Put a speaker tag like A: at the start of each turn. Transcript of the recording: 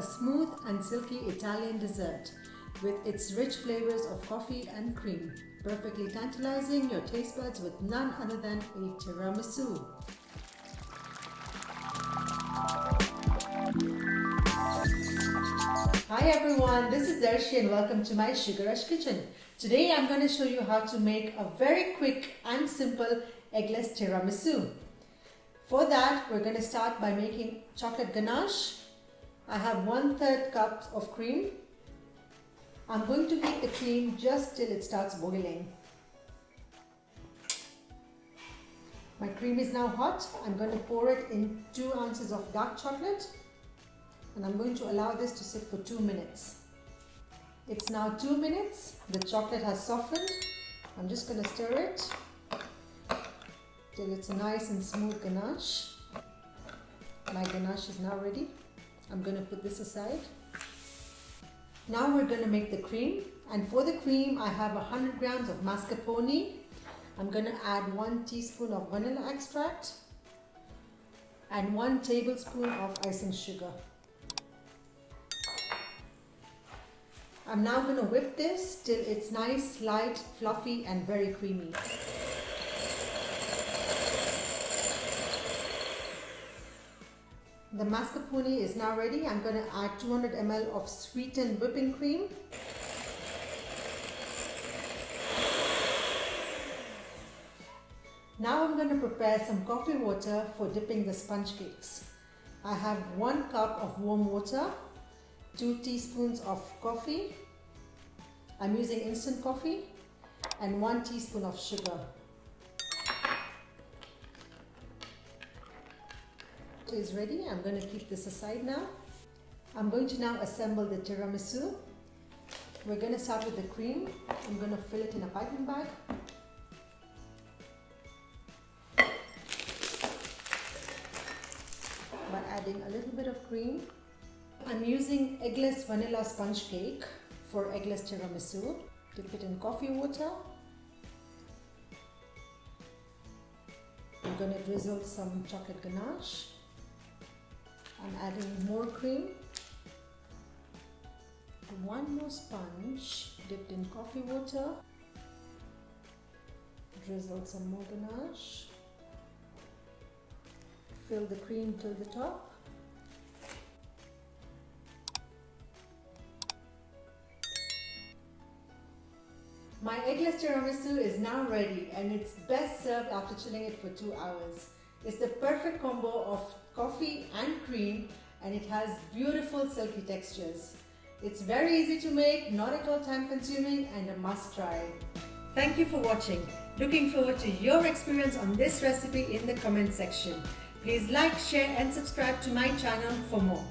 A: a smooth and silky Italian dessert with its rich flavors of coffee and cream, perfectly tantalizing your taste buds with none other than a tiramisu. Hi everyone, this is Darshi and welcome to my Sugar Rush Kitchen. Today I'm going to show you how to make a very quick and simple eggless tiramisu. For that, we're going to start by making chocolate ganache. I have 1/3 cup of cream. I'm going to heat the cream just till it starts boiling. My cream is now hot. I'm going to pour it in 2 ounces of dark chocolate and I'm going to allow this to sit for 2 minutes. It's now 2 minutes. The chocolate has softened. I'm just going to stir it till it's a nice and smooth ganache. My ganache is now ready. I'm going to put this aside. Now we're going to make the cream, and for the cream I have 100 grams of mascarpone. I'm going to add 1 teaspoon of vanilla extract and 1 tablespoon of icing sugar. I'm now going to whip this till it's nice, light, fluffy and very creamy. The mascarpone is now ready. I'm going to add 200 ml of sweetened whipping cream. Now I'm going to prepare some coffee water for dipping the sponge cakes. I have 1 cup of warm water, 2 teaspoons of coffee. I'm using instant coffee, and 1 teaspoon of sugar. Is ready. I'm going to keep this aside now. I'm going to now assemble the tiramisu. We're going to start with the cream. I'm going to fill it in a piping bag. By adding a little bit of cream. I'm using Eggless vanilla sponge cake for eggless tiramisu. Dip it in coffee water. I'm going to drizzle some chocolate ganache. I'm adding more cream, 1 more sponge dipped in coffee water, drizzle some more ganache, fill the cream till the top. My eggless tiramisu is now ready and it's best served after chilling it for 2 hours. It's the perfect combo of coffee and cream and it has beautiful silky textures. It's very easy to make, not at all time consuming and a must try. Thank you for watching. Looking forward to your experience on this recipe in the comment section. Please like, share and subscribe to my channel for more.